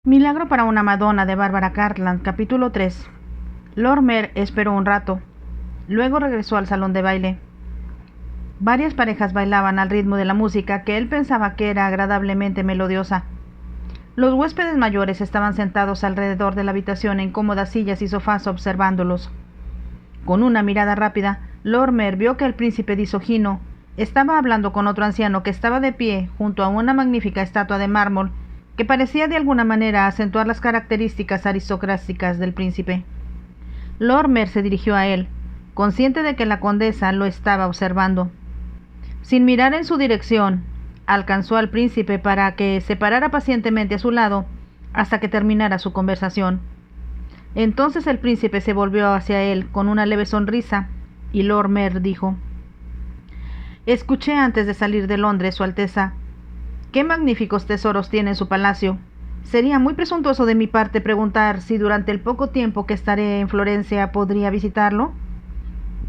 Milagro para una Madonna de Bárbara Cartland, capítulo 3. Lorimer esperó un rato. Luego regresó al salón de baile. Varias parejas bailaban al ritmo de la música que él pensaba que era agradablemente melodiosa. Los huéspedes mayores estaban sentados alrededor de la habitación en cómodas sillas y sofás observándolos. Con una mirada rápida, Lorimer vio que el príncipe Disogino estaba hablando con otro anciano que estaba de pie junto a una magnífica estatua de mármol que parecía de alguna manera acentuar las características aristocráticas del príncipe. Lorimer se dirigió a él, consciente de que la condesa lo estaba observando. Sin mirar en su dirección, alcanzó al príncipe para que se parara pacientemente a su lado hasta que terminara su conversación. Entonces el príncipe se volvió hacia él con una leve sonrisa y Lorimer dijo: «Escuché antes de salir de Londres, Su Alteza. ¡Qué magníficos tesoros tiene en su palacio! Sería muy presuntuoso de mi parte preguntar si durante el poco tiempo que estaré en Florencia podría visitarlo».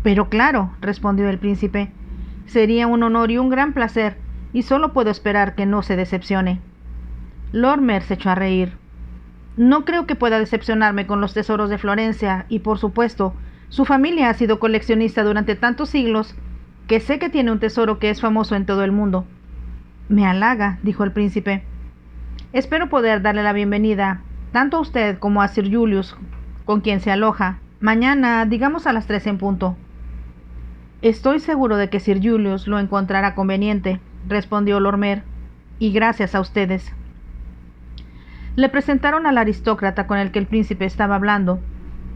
«Pero claro», respondió el príncipe, «sería un honor y un gran placer, y solo puedo esperar que no se decepcione». Lorimer se echó a reír. «No creo que pueda decepcionarme con los tesoros de Florencia, y por supuesto, su familia ha sido coleccionista durante tantos siglos que sé que tiene un tesoro que es famoso en todo el mundo». «Me halaga», dijo el príncipe. «Espero poder darle la bienvenida, tanto a usted como a Sir Julius, con quien se aloja, mañana, digamos a las 3 en punto». «Estoy seguro de que Sir Julius lo encontrará conveniente», respondió Lorimer, «y gracias a ustedes». Le presentaron al aristócrata con el que el príncipe estaba hablando,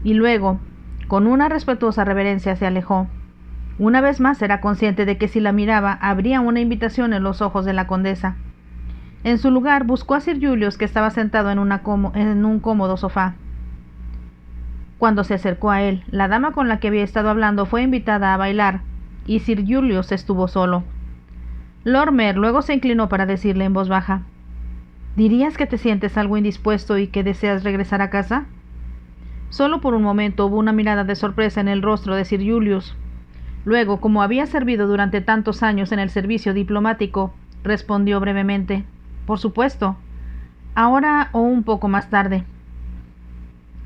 y luego, con una respetuosa reverencia, se alejó. Una vez más era consciente de que si la miraba habría una invitación en los ojos de la condesa. En su lugar buscó a Sir Julius, que estaba sentado en un cómodo sofá. Cuando se acercó a él, la dama con la que había estado hablando fue invitada a bailar, y Sir Julius estuvo solo. Lorimer luego se inclinó para decirle en voz baja: «¿Dirías que te sientes algo indispuesto y que deseas regresar a casa?» Solo por un momento hubo una mirada de sorpresa en el rostro de Sir Julius. Luego, como había servido durante tantos años en el servicio diplomático, respondió brevemente: «Por supuesto. Ahora o un poco más tarde».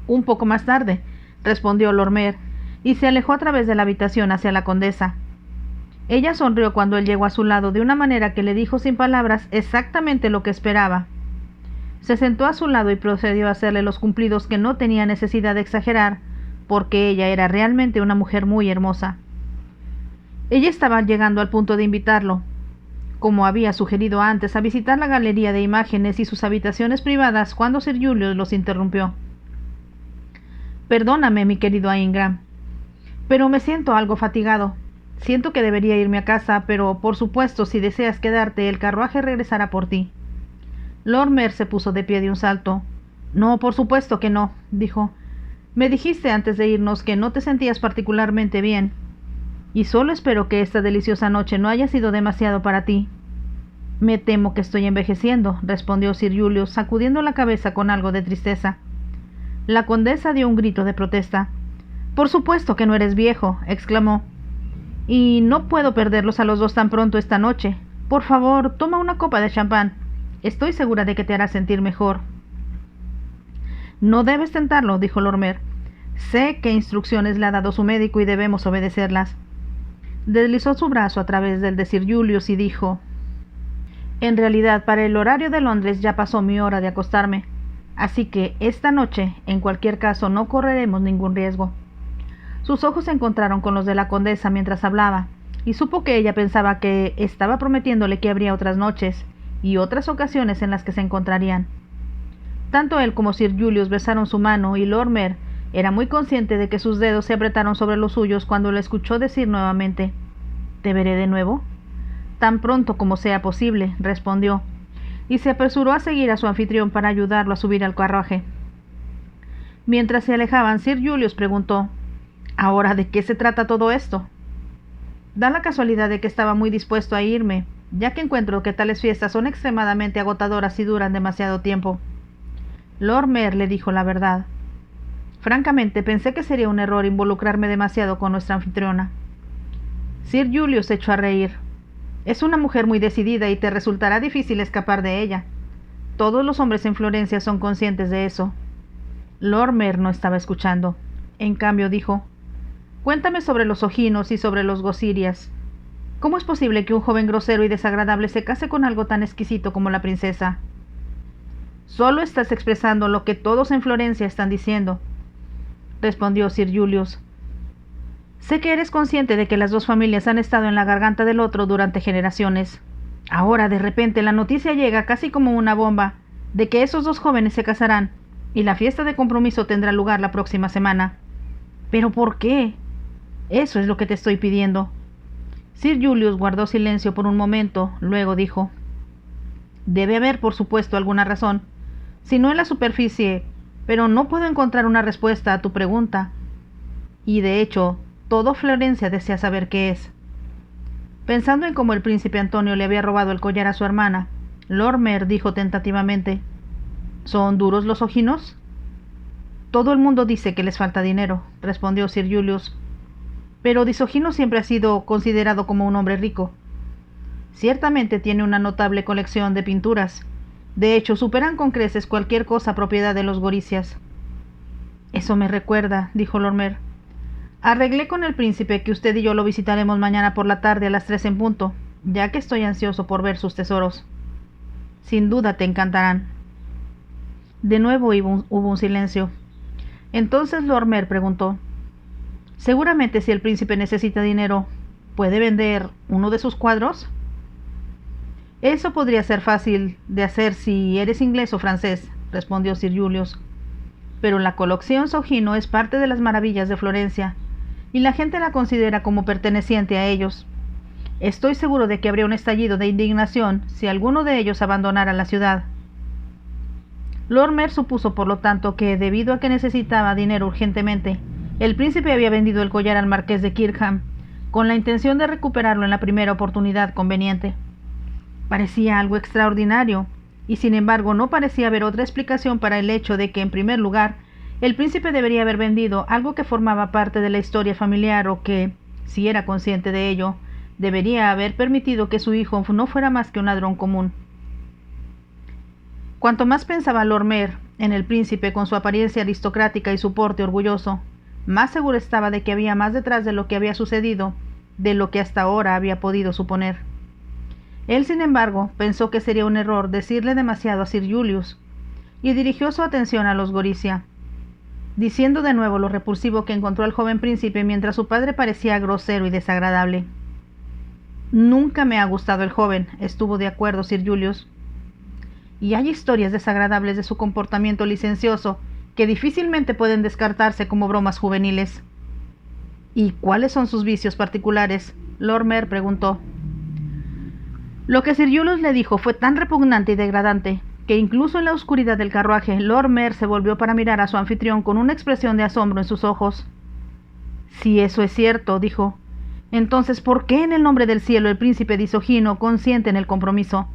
«Un poco más tarde», respondió Lorimer, y se alejó a través de la habitación hacia la condesa. Ella sonrió cuando él llegó a su lado de una manera que le dijo sin palabras exactamente lo que esperaba. Se sentó a su lado y procedió a hacerle los cumplidos que no tenía necesidad de exagerar, porque ella era realmente una mujer muy hermosa. Ella estaba llegando al punto de invitarlo, como había sugerido antes, a visitar la galería de imágenes y sus habitaciones privadas cuando Sir Julius los interrumpió. «Perdóname, mi querido Ingram, pero me siento algo fatigado. Siento que debería irme a casa, pero por supuesto, si deseas quedarte, el carruaje regresará por ti». Lorimer se puso de pie de un salto. «No, por supuesto que no», dijo. «Me dijiste antes de irnos que no te sentías particularmente bien, y solo espero que esta deliciosa noche no haya sido demasiado para ti». «Me temo que estoy envejeciendo», respondió Sir Julius, sacudiendo la cabeza con algo de tristeza. La condesa dio un grito de protesta. «Por supuesto que no eres viejo», exclamó. «Y no puedo perderlos a los dos tan pronto esta noche. Por favor, toma una copa de champán. Estoy segura de que te hará sentir mejor». «No debes tentarlo», dijo Lorimer. «Sé qué instrucciones le ha dado su médico y debemos obedecerlas». Deslizó su brazo a través del de Sir Julius y dijo: «En realidad, para el horario de Londres ya pasó mi hora de acostarme, así que esta noche, en cualquier caso, no correremos ningún riesgo». Sus ojos se encontraron con los de la condesa mientras hablaba, y supo que ella pensaba que estaba prometiéndole que habría otras noches y otras ocasiones en las que se encontrarían. Tanto él como Sir Julius besaron su mano, y Lorimer era muy consciente de que sus dedos se apretaron sobre los suyos cuando le escuchó decir nuevamente: «¿Te veré de nuevo?». «Tan pronto como sea posible», respondió, y se apresuró a seguir a su anfitrión para ayudarlo a subir al carruaje. Mientras se alejaban, Sir Julius preguntó: «¿Ahora de qué se trata todo esto?». «Da la casualidad de que estaba muy dispuesto a irme, ya que encuentro que tales fiestas son extremadamente agotadoras y duran demasiado tiempo». Lorimer le dijo la verdad. «Francamente, pensé que sería un error involucrarme demasiado con nuestra anfitriona». Sir Julius se echó a reír. «Es una mujer muy decidida y te resultará difícil escapar de ella. Todos los hombres en Florencia son conscientes de eso. Lorimer no estaba escuchando. En cambio dijo: «Cuéntame sobre los ojinos y sobre los gosirias. ¿Cómo es posible que un joven grosero y desagradable se case con algo tan exquisito como la princesa?» «Solo estás expresando lo que todos en Florencia están diciendo», respondió Sir Julius. «Sé que eres consciente de que las dos familias han estado en la garganta del otro durante generaciones. Ahora, de repente, la noticia llega casi como una bomba de que esos dos jóvenes se casarán y la fiesta de compromiso tendrá lugar la próxima semana. ¿Pero por qué? Eso es lo que te estoy pidiendo». Sir Julius guardó silencio por un momento, luego dijo: «Debe haber, por supuesto, alguna razón, si no en la superficie, pero no puedo encontrar una respuesta a tu pregunta. Y de hecho, todo Florencia desea saber qué es». Pensando en cómo el príncipe Antonio le había robado el collar a su hermana, Lorimer dijo tentativamente: «¿Son duros los ojinos?» «Todo el mundo dice que les falta dinero», respondió Sir Julius, «pero Disogino siempre ha sido considerado como un hombre rico. Ciertamente tiene una notable colección de pinturas. De hecho, superan con creces cualquier cosa propiedad de los Goricias». «Eso me recuerda», dijo Lorimer. «Arreglé con el príncipe que usted y yo lo visitaremos mañana por la tarde a las 3 en punto, ya que estoy ansioso por ver sus tesoros. Sin duda te encantarán». De nuevo hubo un silencio. Entonces Lorimer preguntó: «Seguramente si el príncipe necesita dinero, ¿puede vender uno de sus cuadros?» «Eso podría ser fácil de hacer si eres inglés o francés», respondió Sir Julius. «Pero la colección Sogino es parte de las maravillas de Florencia, y la gente la considera como perteneciente a ellos. Estoy seguro de que habría un estallido de indignación si alguno de ellos abandonara la ciudad». Lorimer supuso, por lo tanto, que, debido a que necesitaba dinero urgentemente, el príncipe había vendido el collar al marqués de Kirkham, con la intención de recuperarlo en la primera oportunidad conveniente. Parecía algo extraordinario, y sin embargo no parecía haber otra explicación para el hecho de que, en primer lugar, el príncipe debería haber vendido algo que formaba parte de la historia familiar o que, si era consciente de ello, debería haber permitido que su hijo no fuera más que un ladrón común. Cuanto más pensaba Lorimer en el príncipe con su apariencia aristocrática y su porte orgulloso, más seguro estaba de que había más detrás de lo que había sucedido de lo que hasta ahora había podido suponer. Él, sin embargo, pensó que sería un error decirle demasiado a Sir Julius, y dirigió su atención a los Gorizia, diciendo de nuevo lo repulsivo que encontró al joven príncipe mientras su padre parecía grosero y desagradable. «Nunca me ha gustado el joven», estuvo de acuerdo Sir Julius, «y hay historias desagradables de su comportamiento licencioso que difícilmente pueden descartarse como bromas juveniles». «¿Y cuáles son sus vicios particulares?», Lorimer preguntó. Lo que Sir Julius le dijo fue tan repugnante y degradante que incluso en la oscuridad del carruaje, Lorimer se volvió para mirar a su anfitrión con una expresión de asombro en sus ojos. «Si eso es cierto», dijo, «entonces, ¿por qué en el nombre del cielo el príncipe Disogino consiente en el compromiso?»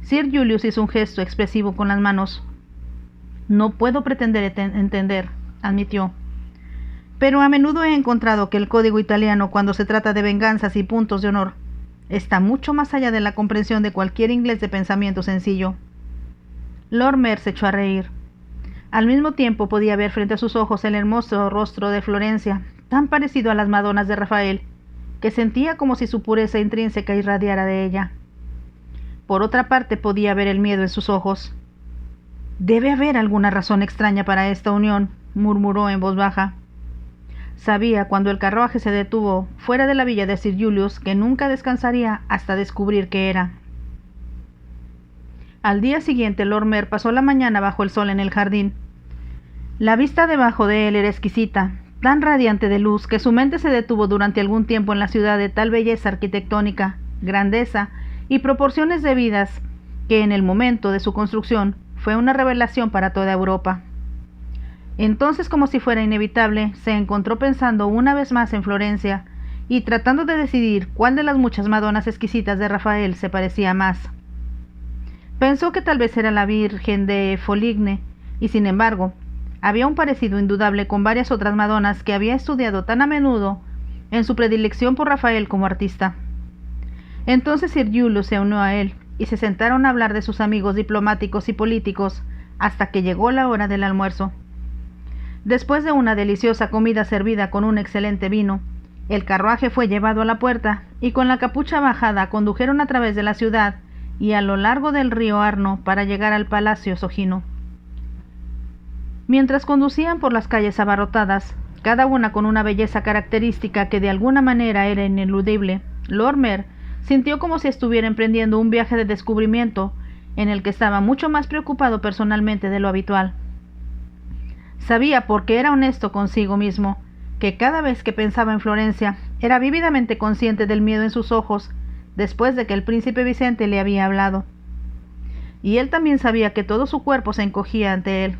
Sir Julius hizo un gesto expresivo con las manos. «No puedo pretender entender», admitió. «Pero a menudo he encontrado que el código italiano, cuando se trata de venganzas y puntos de honor, está mucho más allá de la comprensión de cualquier inglés de pensamiento sencillo». Lorimer se echó a reír. Al mismo tiempo podía ver frente a sus ojos el hermoso rostro de Florencia, tan parecido a las Madonas de Rafael, que sentía como si su pureza intrínseca irradiara de ella. Por otra parte podía ver el miedo en sus ojos. «Debe haber alguna razón extraña para esta unión», murmuró en voz baja. Sabía, cuando el carruaje se detuvo fuera de la villa de Sir Julius, que nunca descansaría hasta descubrir qué era. Al día siguiente, Lorimer pasó la mañana bajo el sol en el jardín. La vista debajo de él era exquisita, tan radiante de luz que su mente se detuvo durante algún tiempo en la ciudad de tal belleza arquitectónica, grandeza y proporciones debidas, que en el momento de su construcción fue una revelación para toda Europa. Entonces, como si fuera inevitable, se encontró pensando una vez más en Florencia y tratando de decidir cuál de las muchas Madonas exquisitas de Rafael se parecía más. Pensó que tal vez era la Virgen de Foligne, y sin embargo, había un parecido indudable con varias otras Madonas que había estudiado tan a menudo en su predilección por Rafael como artista. Entonces Sir Julius se unió a él, y se sentaron a hablar de sus amigos diplomáticos y políticos hasta que llegó la hora del almuerzo. Después de una deliciosa comida servida con un excelente vino, el carruaje fue llevado a la puerta y con la capucha bajada condujeron a través de la ciudad y a lo largo del río Arno para llegar al Palacio Sogino. Mientras conducían por las calles abarrotadas, cada una con una belleza característica que de alguna manera era ineludible, Lord Mer sintió como si estuviera emprendiendo un viaje de descubrimiento en el que estaba mucho más preocupado personalmente de lo habitual. Sabía, porque era honesto consigo mismo, que cada vez que pensaba en Florencia era vívidamente consciente del miedo en sus ojos después de que el príncipe Vicente le había hablado. Y él también sabía que todo su cuerpo se encogía ante él.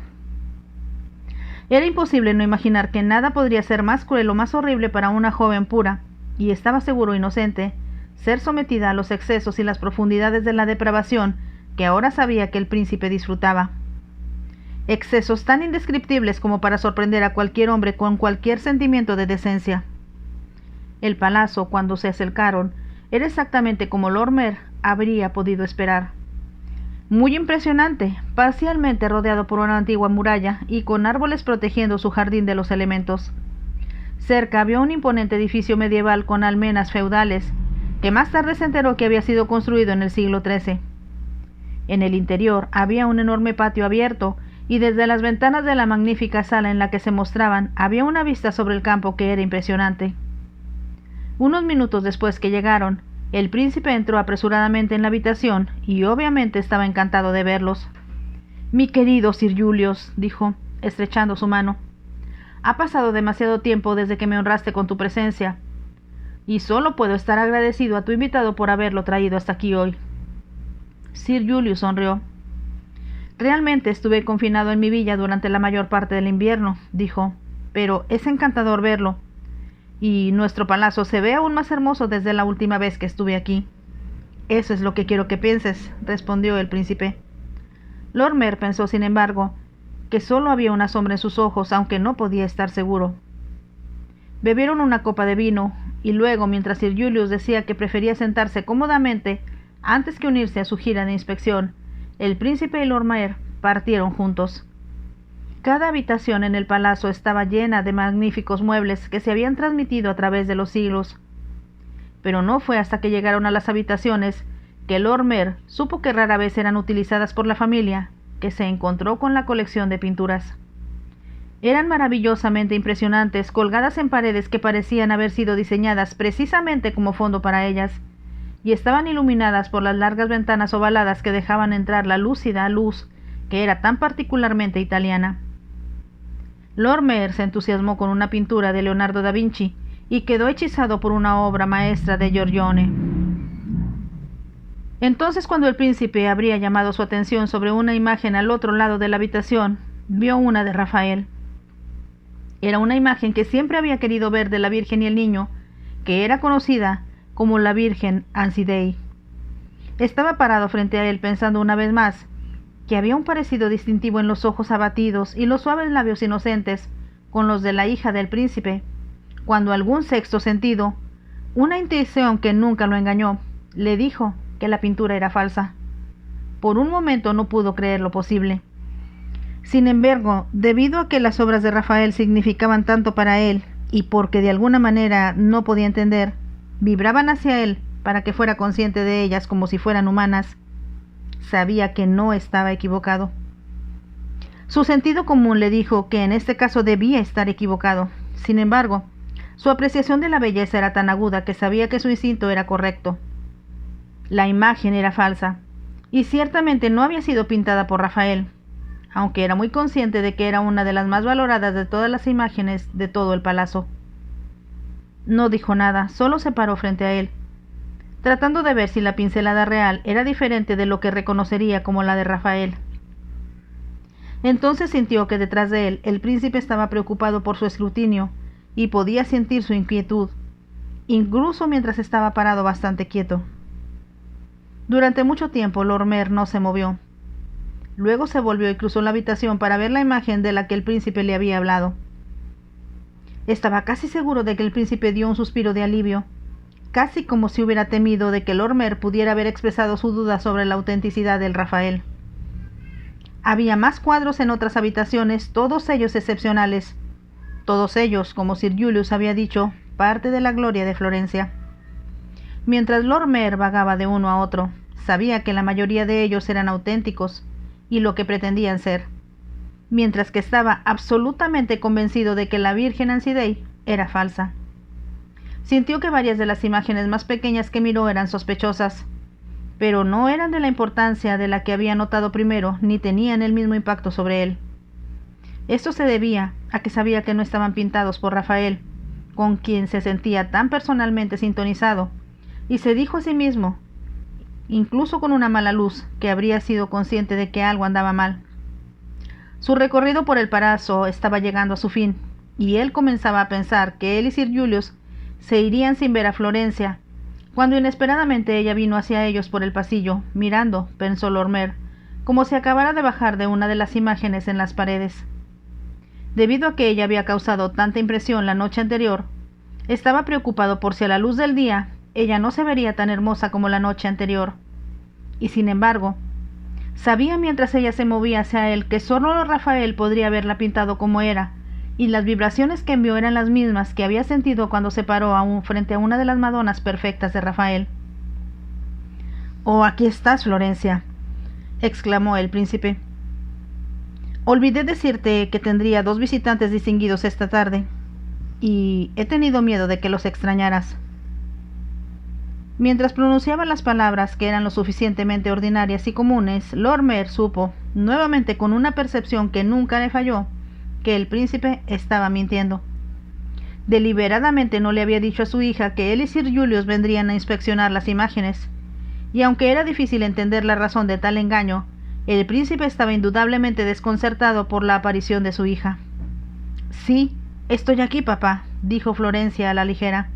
Era imposible no imaginar que nada podría ser más cruel o más horrible para una joven pura, y estaba seguro inocente, ser sometida a los excesos y las profundidades de la depravación que ahora sabía que el príncipe disfrutaba. Excesos tan indescriptibles como para sorprender a cualquier hombre con cualquier sentimiento de decencia. El palacio, cuando se acercaron, era exactamente como Lord Mer habría podido esperar. Muy impresionante, parcialmente rodeado por una antigua muralla y con árboles protegiendo su jardín de los elementos. Cerca había un imponente edificio medieval con almenas feudales, que más tarde se enteró que había sido construido en el siglo XIII. En el interior había un enorme patio abierto, y desde las ventanas de la magnífica sala en la que se mostraban había una vista sobre el campo que era impresionante. Unos minutos después que llegaron, el príncipe entró apresuradamente en la habitación y obviamente estaba encantado de verlos. «Mi querido Sir Julius», dijo, estrechando su mano, «ha pasado demasiado tiempo desde que me honraste con tu presencia, y solo puedo estar agradecido a tu invitado por haberlo traído hasta aquí hoy». Sir Julius sonrió. «Realmente estuve confinado en mi villa durante la mayor parte del invierno», dijo, «pero es encantador verlo. Y nuestro palacio se ve aún más hermoso desde la última vez que estuve aquí». «Eso es lo que quiero que pienses», respondió el príncipe. Lord Mer pensó, sin embargo, que solo había una sombra en sus ojos, aunque no podía estar seguro. Bebieron una copa de vino, y luego, mientras Sir Julius decía que prefería sentarse cómodamente antes que unirse a su gira de inspección, el príncipe y Lord Mer partieron juntos. Cada habitación en el palacio estaba llena de magníficos muebles que se habían transmitido a través de los siglos. Pero no fue hasta que llegaron a las habitaciones que Lord Mer supo que rara vez eran utilizadas por la familia, que se encontró con la colección de pinturas. Eran maravillosamente impresionantes, colgadas en paredes que parecían haber sido diseñadas precisamente como fondo para ellas, y estaban iluminadas por las largas ventanas ovaladas que dejaban entrar la lúcida luz que era tan particularmente italiana. Lord Mer se entusiasmó con una pintura de Leonardo da Vinci y quedó hechizado por una obra maestra de Giorgione. Entonces, cuando el príncipe habría llamado su atención sobre una imagen al otro lado de la habitación, vio una de Rafael. Era una imagen que siempre había querido ver de la Virgen y el Niño, que era conocida como la Virgen Ansidei. Estaba parado frente a él pensando una vez más que había un parecido distintivo en los ojos abatidos y los suaves labios inocentes con los de la hija del príncipe, cuando algún sexto sentido, una intuición que nunca lo engañó, le dijo que la pintura era falsa. Por un momento no pudo creer lo posible. Sin embargo, debido a que las obras de Rafael significaban tanto para él, y porque de alguna manera no podía entender, vibraban hacia él para que fuera consciente de ellas como si fueran humanas, sabía que no estaba equivocado. Su sentido común le dijo que en este caso debía estar equivocado. Sin embargo, su apreciación de la belleza era tan aguda que sabía que su instinto era correcto. La imagen era falsa, y ciertamente no había sido pintada por Rafael, aunque era muy consciente de que era una de las más valoradas de todas las imágenes de todo el palacio. No dijo nada, solo se paró frente a él, tratando de ver si la pincelada real era diferente de lo que reconocería como la de Rafael. Entonces sintió que detrás de él el príncipe estaba preocupado por su escrutinio y podía sentir su inquietud, incluso mientras estaba parado bastante quieto. Durante mucho tiempo Lord Mer no se movió. Luego se volvió y cruzó la habitación para ver la imagen de la que el príncipe le había hablado. Estaba casi seguro de que el príncipe dio un suspiro de alivio. casi como si hubiera temido de que Lormer pudiera haber expresado su duda sobre la autenticidad del Rafael. Había más cuadros en otras habitaciones, todos ellos excepcionales. Todos ellos, como Sir Julius había dicho, parte de la gloria de Florencia. Mientras Lormer vagaba de uno a otro, sabía que la mayoría de ellos eran auténticos y lo que pretendían ser, mientras que estaba absolutamente convencido de que la Virgen Ansidei era falsa. Sintió que varias de las imágenes más pequeñas que miró eran sospechosas, pero no eran de la importancia de la que había notado primero, ni tenían el mismo impacto sobre él. Esto se debía a que sabía que no estaban pintados por Rafael, con quien se sentía tan personalmente sintonizado, y se dijo a sí mismo, incluso con una mala luz, que habría sido consciente de que algo andaba mal. Su recorrido por el palazzo estaba llegando a su fin, y él comenzaba a pensar que él y Sir Julius se irían sin ver a Florencia, cuando inesperadamente ella vino hacia ellos por el pasillo, mirando, pensó Lormer, como si acabara de bajar de una de las imágenes en las paredes. Debido a que ella había causado tanta impresión la noche anterior, estaba preocupado por si a la luz del día ella no se vería tan hermosa como la noche anterior. Y sin embargo, sabía mientras ella se movía hacia él que solo Rafael podría haberla pintado como era, y las vibraciones que envió eran las mismas que había sentido cuando se paró frente a una de las Madonas perfectas de Rafael. «Oh, aquí estás, Florencia», exclamó el príncipe. «Olvidé decirte que tendría 2 visitantes distinguidos esta tarde, y he tenido miedo de que los extrañaras». Mientras pronunciaba las palabras, que eran lo suficientemente ordinarias y comunes, Lormer supo, nuevamente con una percepción que nunca le falló, que el príncipe estaba mintiendo. Deliberadamente no le había dicho a su hija que él y Sir Julius vendrían a inspeccionar las imágenes, y aunque era difícil entender la razón de tal engaño, el príncipe estaba indudablemente desconcertado por la aparición de su hija. «Sí, estoy aquí, papá», dijo Florencia a la ligera.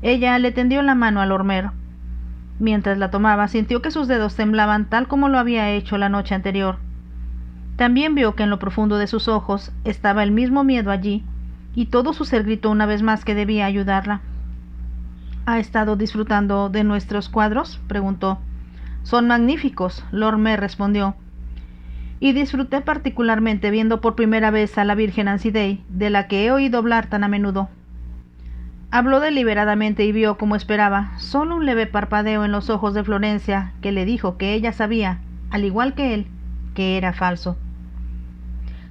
Ella le tendió la mano a Lormer. Mientras la tomaba, sintió que sus dedos temblaban tal como lo había hecho la noche anterior. También vio que en lo profundo de sus ojos estaba el mismo miedo allí, y todo su ser gritó una vez más que debía ayudarla. «¿Ha estado disfrutando de nuestros cuadros?», preguntó. «Son magníficos», Lormer respondió. «Y disfruté particularmente viendo por primera vez a la Virgen Ansidei, de la que he oído hablar tan a menudo». Habló deliberadamente y vio, como esperaba, solo un leve parpadeo en los ojos de Florencia, que le dijo que ella sabía, al igual que él, que era falso.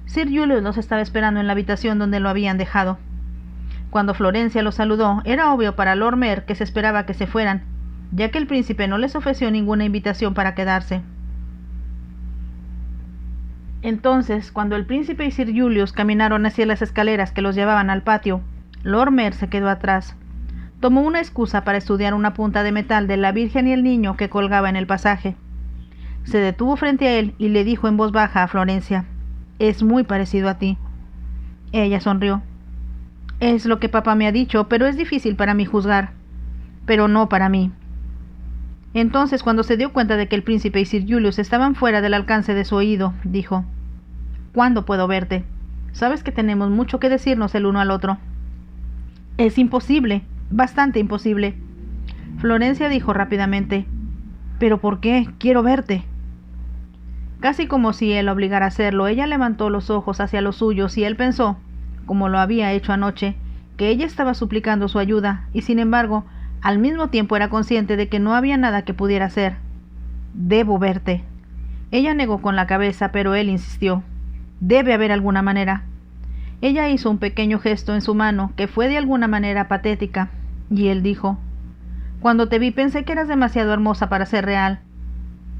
Sir Julius los estaba esperando en la habitación donde lo habían dejado. Cuando Florencia los saludó, era obvio para Lormer que se esperaba que se fueran, ya que el príncipe no les ofreció ninguna invitación para quedarse. Entonces, cuando el príncipe y Sir Julius caminaron hacia las escaleras que los llevaban al patio, Lormer se quedó atrás. Tomó una excusa para estudiar una punta de metal de la Virgen y el niño que colgaba en el pasaje. Se detuvo frente a él y le dijo en voz baja a Florencia: «Es muy parecido a ti». Ella sonrió. «Es lo que papá me ha dicho, pero es difícil para mí juzgar». «Pero no para mí». Entonces, cuando se dio cuenta de que el príncipe y Sir Julius estaban fuera del alcance de su oído, dijo: «¿Cuándo puedo verte? Sabes que tenemos mucho que decirnos el uno al otro». «Es imposible, bastante imposible», Florencia dijo rápidamente. «¿Pero por qué? Quiero verte». Casi como si él obligara a hacerlo, ella levantó los ojos hacia los suyos y él pensó, como lo había hecho anoche, que ella estaba suplicando su ayuda, y sin embargo, al mismo tiempo era consciente de que no había nada que pudiera hacer. «Debo verte». Ella negó con la cabeza, pero él insistió. «Debe haber alguna manera». Ella hizo un pequeño gesto en su mano que fue de alguna manera patética, y él dijo: «Cuando te vi pensé que eras demasiado hermosa para ser real.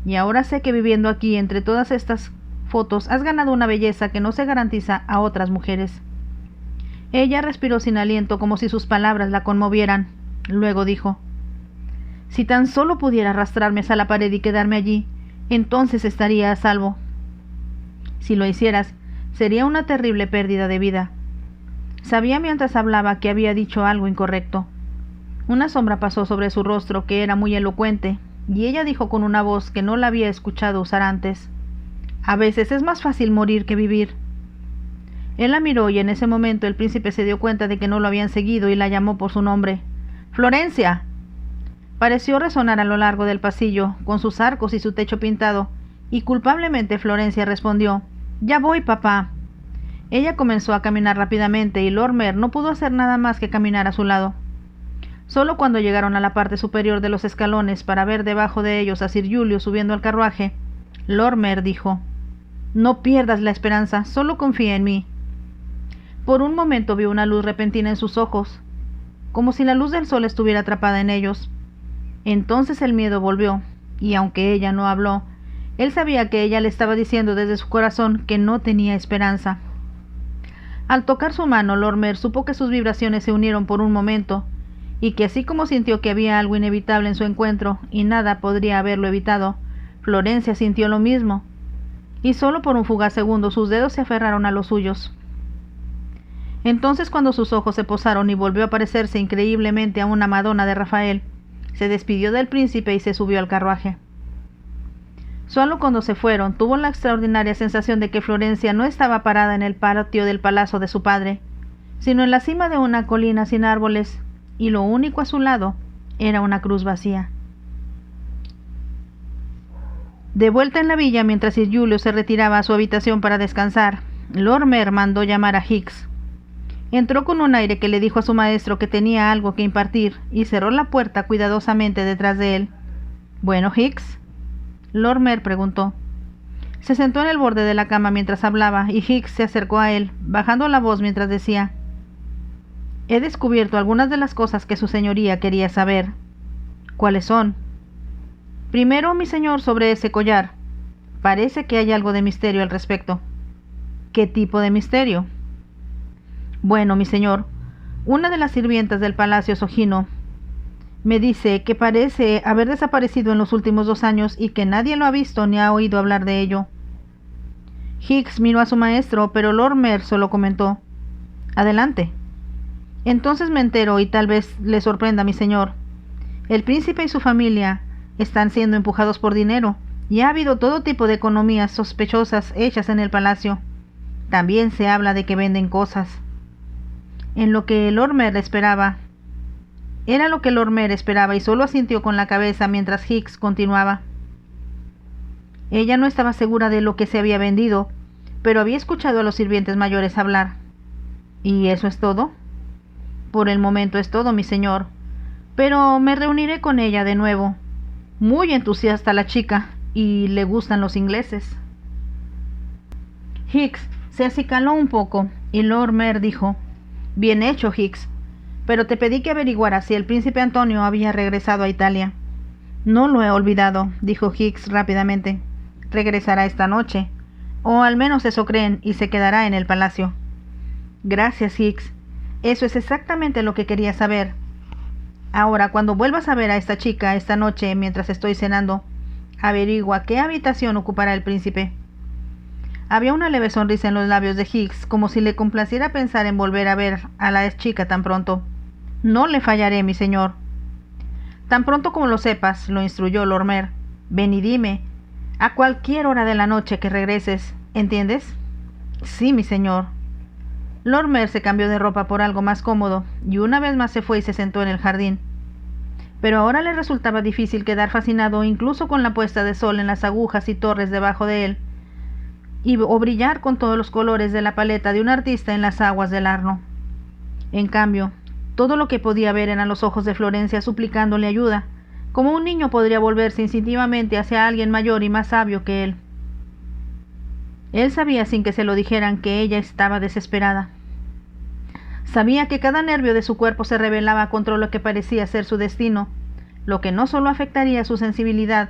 Y ahora sé que viviendo aquí entre todas estas fotos has ganado una belleza que no se garantiza a otras mujeres». Ella respiró sin aliento como si sus palabras la conmovieran. Luego dijo: «Si tan solo pudiera arrastrarme hacia la pared y quedarme allí, entonces estaría a salvo. Si lo hicieras, sería una terrible pérdida de vida». Sabía mientras hablaba que había dicho algo incorrecto. Una sombra pasó sobre su rostro que era muy elocuente, y ella dijo con una voz que no la había escuchado usar antes: «A veces es más fácil morir que vivir». Él la miró y en ese momento el príncipe se dio cuenta de que no lo habían seguido y la llamó por su nombre. «¡Florencia! pareció resonar a lo largo del pasillo, con sus arcos y su techo pintado, y culpablemente Florencia respondió: «Ya voy, papá». Ella comenzó a caminar rápidamente y Lord Mer no pudo hacer nada más que caminar a su lado. Solo cuando llegaron a la parte superior de los escalones para ver debajo de ellos a Sir Julio subiendo al carruaje, Lord Mer dijo: «No pierdas la esperanza, solo confía en mí». Por un momento vio una luz repentina en sus ojos, como si la luz del sol estuviera atrapada en ellos. Entonces el miedo volvió, y aunque ella no habló, él sabía que ella le estaba diciendo desde su corazón que no tenía esperanza. Al tocar su mano, Lord Mer supo que sus vibraciones se unieron por un momento, y que así como sintió que había algo inevitable en su encuentro, y nada podría haberlo evitado, Florencia sintió lo mismo, y solo por un fugaz segundo sus dedos se aferraron a los suyos. Entonces, cuando sus ojos se posaron y volvió a parecerse increíblemente a una Madonna de Rafael, se despidió del príncipe y se subió al carruaje. Solo cuando se fueron, tuvo la extraordinaria sensación de que Florencia no estaba parada en el patio del palacio de su padre, sino en la cima de una colina sin árboles, y lo único a su lado era una cruz vacía. De vuelta en la villa, mientras Sir Julio se retiraba a su habitación para descansar, Lord Mer mandó llamar a Hicks. Entró con un aire que le dijo a su maestro que tenía algo que impartir y cerró la puerta cuidadosamente detrás de él. «Bueno, Hicks», Lord Mer preguntó. Se sentó en el borde de la cama mientras hablaba y Hicks se acercó a él, bajando la voz mientras decía: «He descubierto algunas de las cosas que su señoría quería saber». «¿Cuáles son?» «Primero, mi señor, sobre ese collar. Parece que hay algo de misterio al respecto». «¿Qué tipo de misterio?» «Bueno, mi señor, una de las sirvientas del palacio Sojino me dice que parece haber desaparecido en los últimos 2 años y que nadie lo ha visto ni ha oído hablar de ello». Hicks miró a su maestro, pero Lord Mer solo comentó: «Adelante». «Entonces me entero y tal vez le sorprenda, mi señor. El príncipe y su familia están siendo empujados por dinero, y ha habido todo tipo de economías sospechosas hechas en el palacio. También se habla de que venden cosas». En lo que Lord Mer esperaba. Era lo que Lord Mer esperaba y solo asintió con la cabeza mientras Hicks continuaba. Ella no estaba segura de lo que se había vendido, pero había escuchado a los sirvientes mayores hablar. ¿Y eso es todo? Por el momento es todo, mi señor, pero me reuniré con ella de nuevo. Muy entusiasta la chica, y le gustan los ingleses. Hicks se acicaló un poco, y Lord Mer dijo: «Bien hecho, Hicks, pero te pedí que averiguaras si el príncipe Antonio había regresado a Italia». «No lo he olvidado», dijo Hicks rápidamente. «Regresará esta noche, o al menos eso creen, y se quedará en el palacio». «Gracias, Hicks. Eso es exactamente lo que quería saber. Ahora, cuando vuelvas a ver a esta chica esta noche mientras estoy cenando, averigua qué habitación ocupará el príncipe». Había una leve sonrisa en los labios de Hicks, como si le complaciera pensar en volver a ver a la chica tan pronto. «No le fallaré, mi señor». «Tan pronto como lo sepas», lo instruyó Lord Mer. «Ven y dime, a cualquier hora de la noche que regreses, ¿entiendes?» «Sí, mi señor». Lord Mer se cambió de ropa por algo más cómodo, y una vez más se fue y se sentó en el jardín. Pero ahora le resultaba difícil quedar fascinado incluso con la puesta de sol en las agujas y torres debajo de él, o brillar con todos los colores de la paleta de un artista en las aguas del Arno. En cambio, todo lo que podía ver eran los ojos de Florencia suplicándole ayuda, como un niño podría volverse instintivamente hacia alguien mayor y más sabio que él. Él sabía sin que se lo dijeran que ella estaba desesperada. Sabía que cada nervio de su cuerpo se rebelaba contra lo que parecía ser su destino, lo que no solo afectaría su sensibilidad,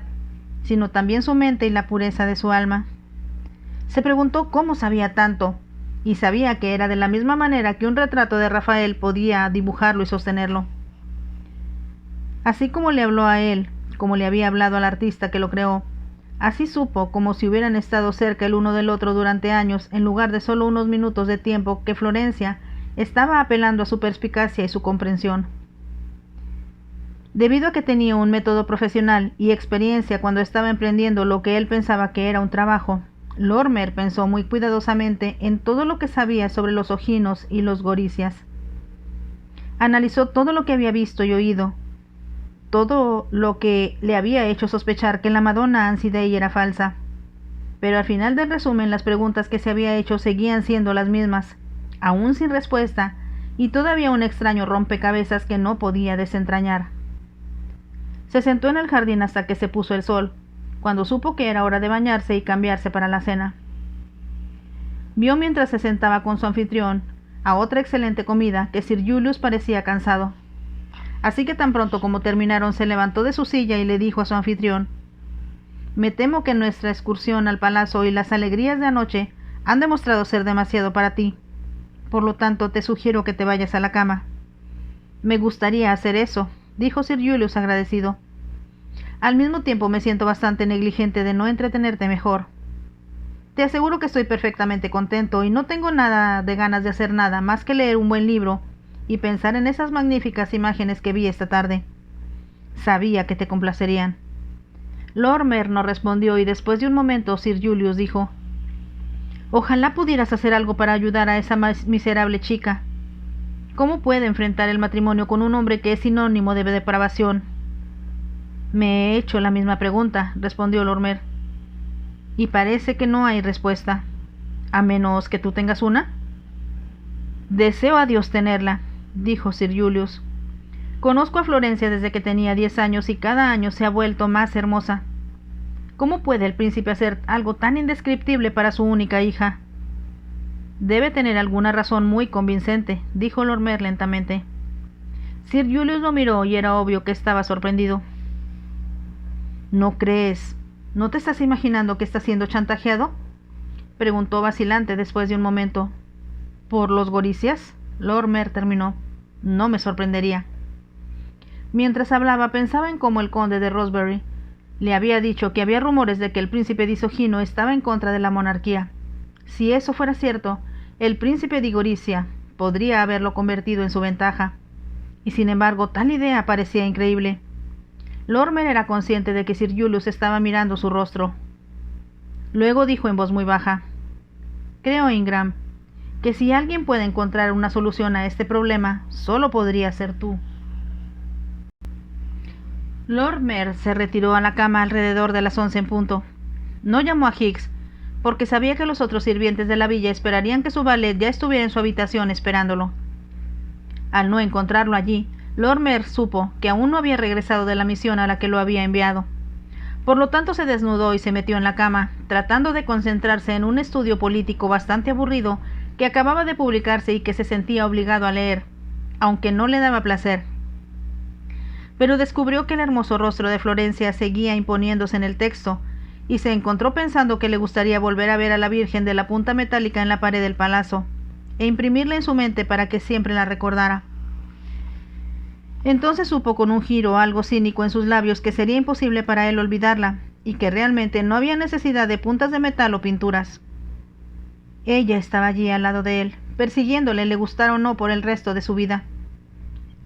sino también su mente y la pureza de su alma. Se preguntó cómo sabía tanto, y sabía que era de la misma manera que un retrato de Rafael podía dibujarlo y sostenerlo. Así como le habló a él, como le había hablado al artista que lo creó, así supo, como si hubieran estado cerca el uno del otro durante años, en lugar de solo unos minutos de tiempo, que Florencia estaba apelando a su perspicacia y su comprensión. Debido a que tenía un método profesional y experiencia cuando estaba emprendiendo lo que él pensaba que era un trabajo, Lord Mer pensó muy cuidadosamente en todo lo que sabía sobre los ojinos y los goricias. Analizó todo lo que había visto y oído, todo lo que le había hecho sospechar que la Madonna Ansidei era falsa. Pero al final del resumen las preguntas que se había hecho seguían siendo las mismas, aún sin respuesta, y todavía un extraño rompecabezas que no podía desentrañar. Se sentó en el jardín hasta que se puso el sol, cuando supo que era hora de bañarse y cambiarse para la cena. Vio mientras se sentaba con su anfitrión a otra excelente comida que Sir Julius parecía cansado. Así que tan pronto como terminaron se levantó de su silla y le dijo a su anfitrión: «Me temo que nuestra excursión al palacio y las alegrías de anoche han demostrado ser demasiado para ti. Por lo tanto, te sugiero que te vayas a la cama». «Me gustaría hacer eso», dijo Sir Julius agradecido. «Al mismo tiempo me siento bastante negligente de no entretenerte mejor. Te aseguro que estoy perfectamente contento y no tengo nada de ganas de hacer nada más que leer un buen libro y pensar en esas magníficas imágenes que vi esta tarde. Sabía que te complacerían». Lorimer no respondió y después de un momento Sir Julius dijo: «Ojalá pudieras hacer algo para ayudar a esa miserable chica. ¿Cómo puede enfrentar el matrimonio con un hombre que es sinónimo de depravación?» «Me he hecho la misma pregunta», respondió Lorimer, «y parece que no hay respuesta. ¿A menos que tú tengas una?» «Deseo a Dios tenerla», dijo Sir Julius. «Conozco a Florencia desde que tenía 10 años y cada año se ha vuelto más hermosa. ¿Cómo puede el príncipe hacer algo tan indescriptible para su única hija?» «Debe tener alguna razón muy convincente», dijo Lorimer lentamente. Sir Julius lo miró y era obvio que estaba sorprendido. «¿No crees? ¿No te estás imaginando que está siendo chantajeado?», preguntó vacilante después de un momento. «¿Por los Goricias?», Lorimer terminó. «No me sorprendería». Mientras hablaba pensaba en cómo el conde de Rosebery le había dicho que había rumores de que el príncipe Disogino estaba en contra de la monarquía. Si eso fuera cierto, el príncipe de Gorizia podría haberlo convertido en su ventaja. Y sin embargo, tal idea parecía increíble. Lorimer era consciente de que Sir Julius estaba mirando su rostro. Luego dijo en voz muy baja: «Creo, Ingram, que si alguien puede encontrar una solución a este problema, solo podría ser tú». Lorimer se retiró a la cama alrededor de las 11 en punto. No llamó a Higgs, porque sabía que los otros sirvientes de la villa esperarían que su valet ya estuviera en su habitación esperándolo. Al no encontrarlo allí, Lorimer supo que aún no había regresado de la misión a la que lo había enviado. Por lo tanto se desnudó y se metió en la cama, tratando de concentrarse en un estudio político bastante aburrido que acababa de publicarse y que se sentía obligado a leer, aunque no le daba placer. Pero descubrió que el hermoso rostro de Florencia seguía imponiéndose en el texto, y se encontró pensando que le gustaría volver a ver a la Virgen de la punta metálica en la pared del palacio, e imprimirla en su mente para que siempre la recordara. Entonces supo con un giro algo cínico en sus labios que sería imposible para él olvidarla, y que realmente no había necesidad de puntas de metal o pinturas. Ella estaba allí al lado de él, persiguiéndole, le gustara o no, por el resto de su vida.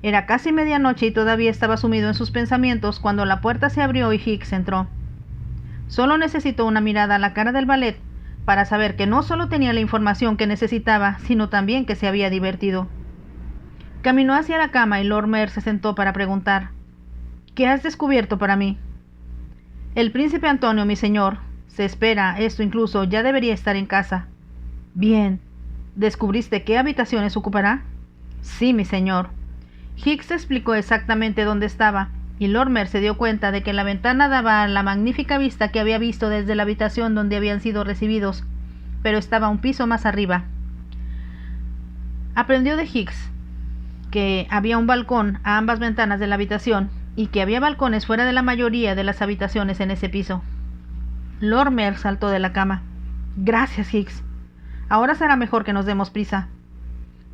Era casi medianoche y todavía estaba sumido en sus pensamientos cuando la puerta se abrió y Higgs entró. Solo necesitó una mirada a la cara del valet para saber que no solo tenía la información que necesitaba, sino también que se había divertido. Caminó hacia la cama y Lorimer se sentó para preguntar: «¿Qué has descubierto para mí?» «El príncipe Antonio, mi señor. Se espera, esto incluso ya debería estar en casa». «Bien. ¿Descubriste qué habitaciones ocupará?» «Sí, mi señor». Higgs explicó exactamente dónde estaba, y Lorimer se dio cuenta de que la ventana daba a la magnífica vista que había visto desde la habitación donde habían sido recibidos, pero estaba un piso más arriba. Aprendió de Higgs que había un balcón a ambas ventanas de la habitación, y que había balcones fuera de la mayoría de las habitaciones en ese piso. Lorimer saltó de la cama. «Gracias, Higgs. Ahora será mejor que nos demos prisa».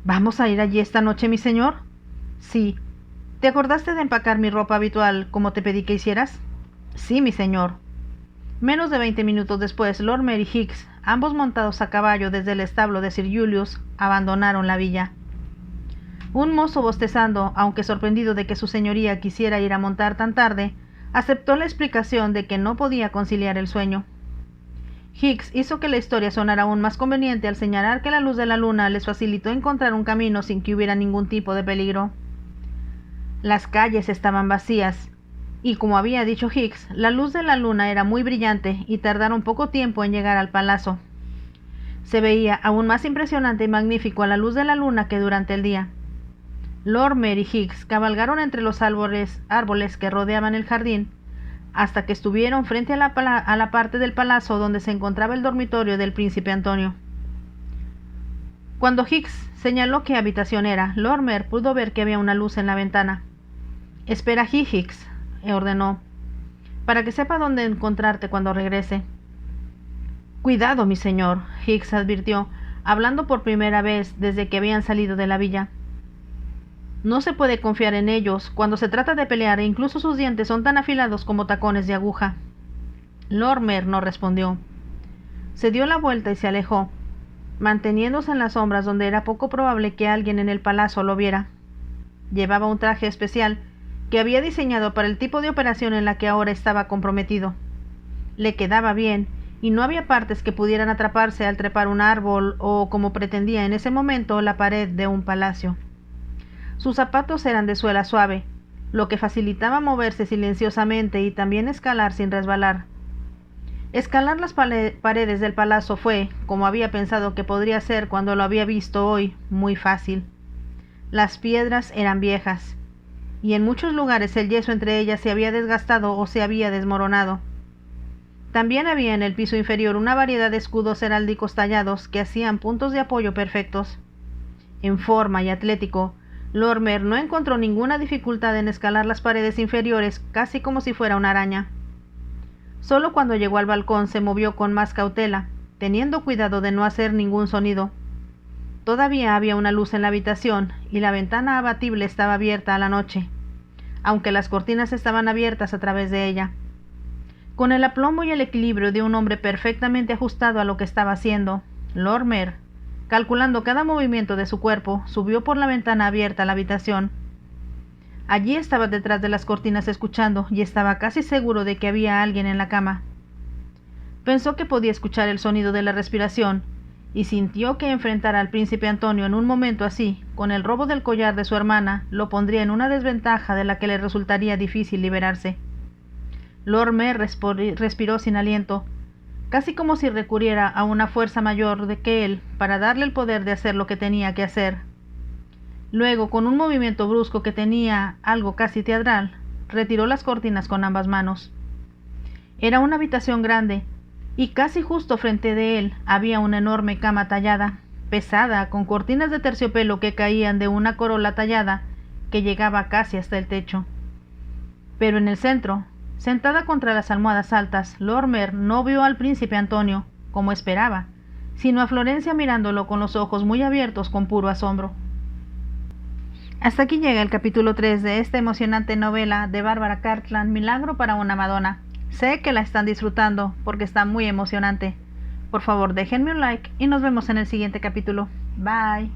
«¿Vamos a ir allí esta noche, mi señor?» «Sí. ¿Te acordaste de empacar mi ropa habitual como te pedí que hicieras?» «Sí, mi señor». Menos de 20 minutos después, Lorimer y Higgs, ambos montados a caballo desde el establo de Sir Julius, abandonaron la villa. Un mozo, bostezando, aunque sorprendido de que su señoría quisiera ir a montar tan tarde, aceptó la explicación de que no podía conciliar el sueño. Higgs hizo que la historia sonara aún más conveniente al señalar que la luz de la luna les facilitó encontrar un camino sin que hubiera ningún tipo de peligro. Las calles estaban vacías, Y como había dicho Higgs, la luz de la luna era muy brillante y tardaron poco tiempo en llegar al palacio. Se veía aún más impresionante y magnífico a la luz de la luna que durante el día. Lorimer y Higgs cabalgaron entre los árboles que rodeaban el jardín hasta que estuvieron frente a la parte del palacio donde se encontraba el dormitorio del príncipe Antonio. Cuando Higgs señaló qué habitación era, Lorimer pudo ver que había una luz en la ventana. «Espera aquí, Higgs», ordenó, «para que sepa dónde encontrarte cuando regrese». «Cuidado, mi señor», Higgs advirtió, hablando por primera vez desde que habían salido de la villa. «No se puede confiar en ellos cuando se trata de pelear e incluso sus dientes son tan afilados como tacones de aguja». Lorimer no respondió. Se dio la vuelta y se alejó, manteniéndose en las sombras donde era poco probable que alguien en el palacio lo viera. Llevaba un traje especial que había diseñado para el tipo de operación en la que ahora estaba comprometido. Le quedaba bien y no había partes que pudieran atraparse al trepar un árbol o, como pretendía en ese momento, la pared de un palacio. Sus zapatos eran de suela suave, lo que facilitaba moverse silenciosamente y también escalar sin resbalar. Escalar las paredes del palacio fue, como había pensado que podría ser cuando lo había visto hoy, muy fácil. Las piedras eran viejas, y en muchos lugares el yeso entre ellas se había desgastado o se había desmoronado. También había en el piso inferior una variedad de escudos heráldicos tallados que hacían puntos de apoyo perfectos. En forma y atlético, Lorimer no encontró ninguna dificultad en escalar las paredes inferiores, casi como si fuera una araña. Solo cuando llegó al balcón se movió con más cautela, teniendo cuidado de no hacer ningún sonido. Todavía había una luz en la habitación y la ventana abatible estaba abierta a la noche, aunque las cortinas estaban abiertas a través de ella. Con el aplomo y el equilibrio de un hombre perfectamente ajustado a lo que estaba haciendo, Lorimer, calculando cada movimiento de su cuerpo, subió por la ventana abierta a la habitación. Allí estaba detrás de las cortinas escuchando y estaba casi seguro de que había alguien en la cama. Pensó que podía escuchar el sonido de la respiración y sintió que enfrentar al príncipe Antonio en un momento así, con el robo del collar de su hermana, lo pondría en una desventaja de la que le resultaría difícil liberarse. Lorimer respiró sin aliento, casi como si recurriera a una fuerza mayor que él para darle el poder de hacer lo que tenía que hacer. Luego, con un movimiento brusco que tenía algo casi teatral, retiró las cortinas con ambas manos. Era una habitación grande, y casi justo frente de él había una enorme cama tallada, pesada, con cortinas de terciopelo que caían de una corola tallada que llegaba casi hasta el techo. Pero en el centro, sentada contra las almohadas altas, Lorimer no vio al príncipe Antonio, como esperaba, sino a Florencia mirándolo con los ojos muy abiertos con puro asombro. Hasta aquí llega el capítulo 3 de esta emocionante novela de Bárbara Cartland, Milagro para una Madonna. Sé que la están disfrutando porque está muy emocionante. Por favor, déjenme un like y nos vemos en el siguiente capítulo. Bye.